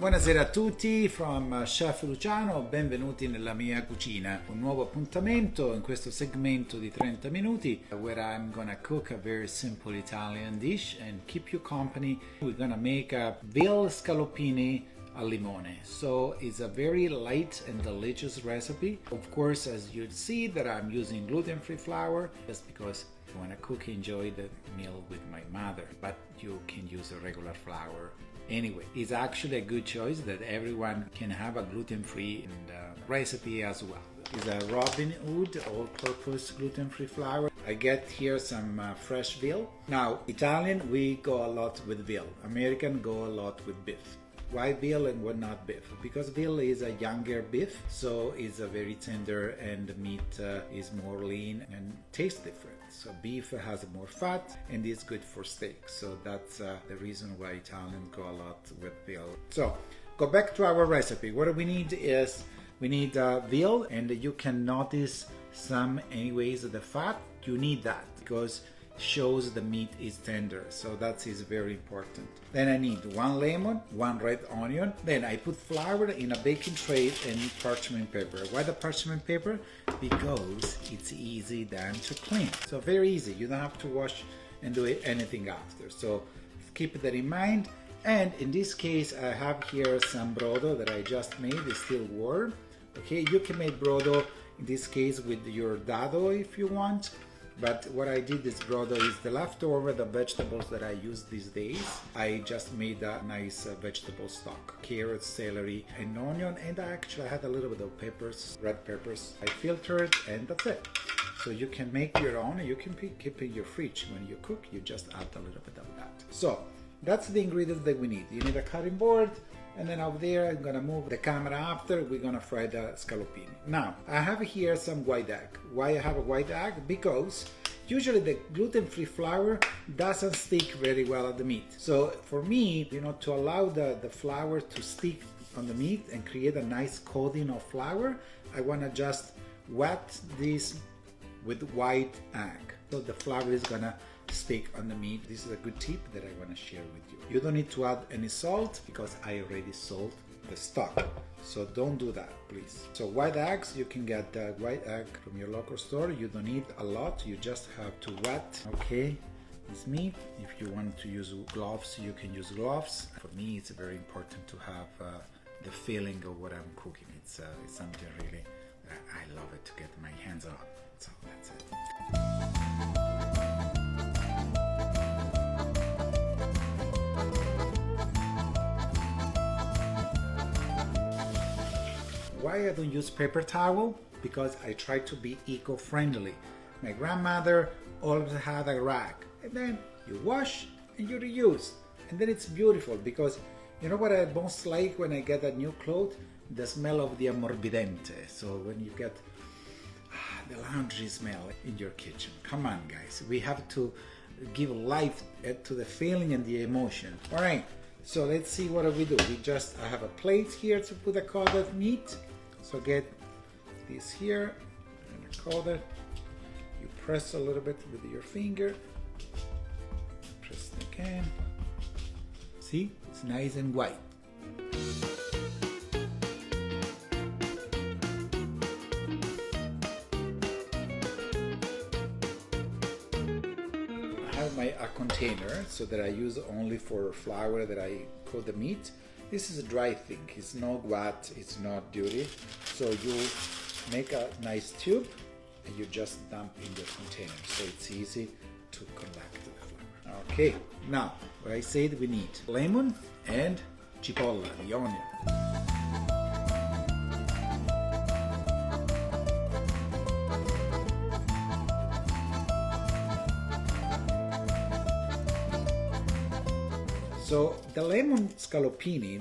Buonasera a tutti from Chef Luciano, benvenuti nella mia cucina. Un nuovo appuntamento in questo segmento di 30 minuti where I'm gonna cook a very simple Italian dish and keep you company. We're gonna make a veal scaloppini al limone. So it's a very light and delicious recipe. Of course, as you'd see that I'm using gluten-free flour just because I want to cook, enjoy the meal with my mother, but you can use a regular flour. Anyway, it's actually a good choice that everyone can have a gluten-free recipe as well. It's a Robin Hood all-purpose gluten-free flour. I get here some fresh veal. Now, Italian, we go a lot with veal. American go a lot with beef. Why veal and why not beef? Because veal is a younger beef, so it's a very tender and the meat is more lean and tastes different. So beef has more fat and is good for steak. So that's the reason why Italians go a lot with veal. So go back to our recipe. What we need is we need veal, and you can notice some anyways the fat. You need that because shows the meat is tender, so that is very important. Then I need 1 lemon, 1 red onion. Then I put flour in a baking tray and parchment paper. Why the parchment paper? Because it's easy then to clean. So very easy, you don't have to wash and do anything after. So keep that in mind. And in this case I have here some brodo that I just made. It's still warm. Okay, you can make brodo in this case with your dado if you want. But what I did this brodo is the leftover, the vegetables that I use these days. I just made a nice vegetable stock. Carrots, celery, and onion. And I actually had a little bit of peppers, red peppers. I filtered and that's it. So you can make your own. You can keep in your fridge. When you cook, you just add a little bit of that. So that's the ingredients that we need. You need a cutting board. And then over there, I'm gonna move the camera after, we're gonna fry the scaloppini. Now, I have here some white egg. Why I have a white egg? Because usually the gluten-free flour doesn't stick very well at the meat. So for me, to allow the flour to stick on the meat and create a nice coating of flour, I wanna just wet this with white egg. So the flour is gonna stick on the meat. This is a good tip that I want to share with you. You don't need to add any salt because I already salt the stock. So don't do that, please. So white eggs, you can get the white egg from your local store. You don't need a lot. You just have to wet, okay, this meat. If you want to use gloves, you can use gloves. For me, it's very important to have the feeling of what I'm cooking. It's something really I love it to get my hands on. So that's it. Why I don't use paper towel? Because I try to be eco-friendly. My grandmother always had a rag, and then you wash and you reuse, and then it's beautiful. Because you know what I most like when I get a new clothes? The smell of the ammorbidente. So when you get the laundry smell in your kitchen. Come on, guys, we have to give life to the feeling and the emotion. All right, so let's see what we do. I have a plate here to put a coated meat. So get this here and coat it. You press a little bit with your finger. Press it again. See, it's nice and white. A container so that I use only for flour that I coat the meat. This is a dry thing, it's no wet, it's not dirty. So you make a nice tube and you just dump in the container, so it's easy to collect the flour. Okay, now what I said, we need lemon and cipolla, the onion. So the lemon scaloppini,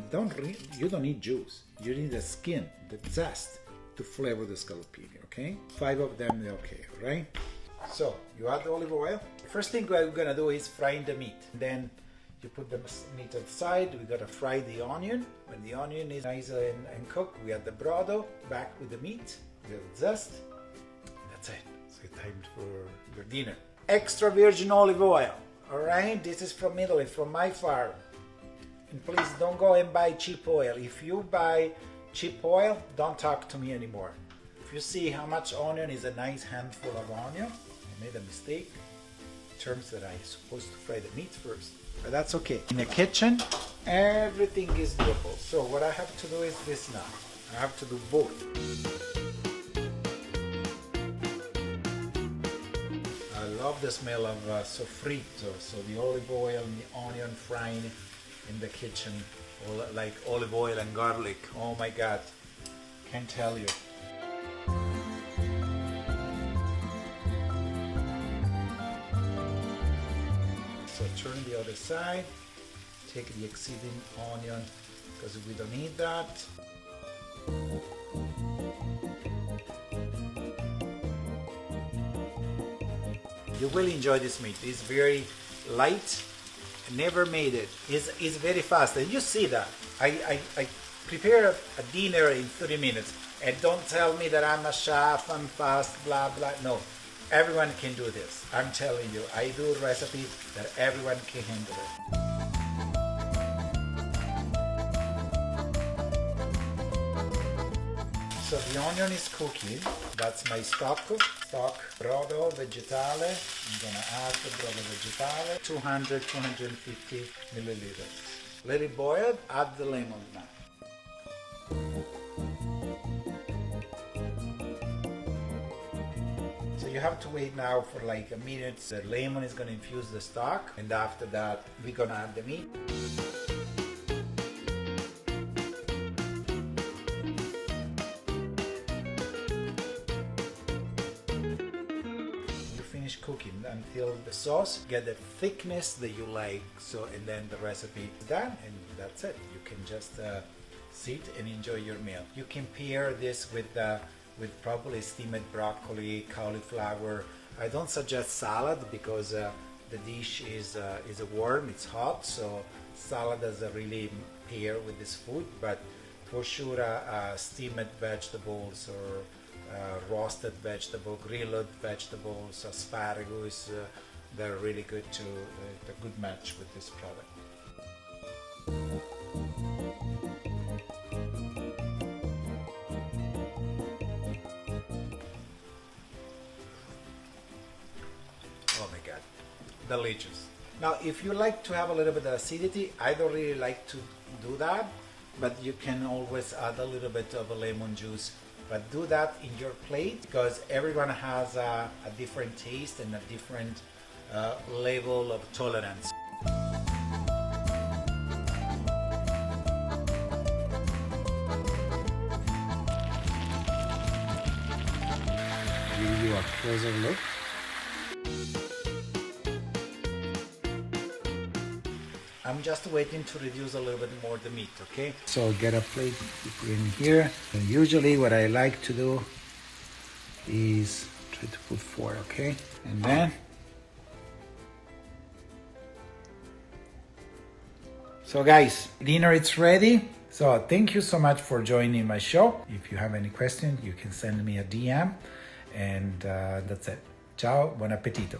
you don't need juice. You need the skin, the zest to flavor the scaloppini, okay? 5 of them, okay, right? So you add the olive oil. First thing we're gonna do is frying the meat. Then you put the meat aside. We gotta fry the onion. When the onion is nice and cooked, we add the brodo back with the meat, the zest. That's it. So it's time for your dinner. Extra virgin olive oil. All right, this is from Italy, from my farm. And please don't go and buy cheap oil. If you buy cheap oil, don't talk to me anymore. If you see how much onion is a nice handful of onion, I made a mistake. In terms that I'm supposed to fry the meat first. But that's okay. In the kitchen, everything is doable. So what I have to do is this now. I have to do both. I love the smell of sofrito, so the olive oil and the onion frying in the kitchen, like olive oil and garlic. Oh my God, can't tell you. So turn the other side, take the exceeding onion because we don't need that. You will enjoy this meat. It's very light. I never made it. It's very fast. And you see that. I prepare a dinner in 30 minutes. And don't tell me that I'm a chef, I'm fast, blah, blah. No. Everyone can do this. I'm telling you, I do a recipe that everyone can handle it. So the onion is cooking. That's my stock brodo vegetale. I'm gonna add the brodo vegetale, 250 milliliters. Let it boil, add the lemon now. You have to wait now for like a minute. The lemon is going to infuse the stock, and after that we're going to add the meat. You finish cooking until the sauce get the thickness that you like. So, and then the recipe is done, and that's it. You can just sit and enjoy your meal. You can pair this with probably steamed broccoli, cauliflower. I don't suggest salad because the dish is warm, it's hot, so salad doesn't really pair with this food, but for sure steamed vegetables or roasted vegetable, grilled vegetables, asparagus, they're really good a good match with this product. Delicious. Now if you like to have a little bit of acidity, I don't really like to do that, but you can always add a little bit of a lemon juice, but do that in your plate because everyone has a different taste and a different level of tolerance. Give you a closer look. I'm just waiting to reduce a little bit more the meat, okay? So get a plate in here. And usually what I like to do is try to put 4, okay? And then so guys, dinner is ready. So thank you so much for joining my show. If you have any questions, you can send me a DM. And that's it. Ciao, buon appetito.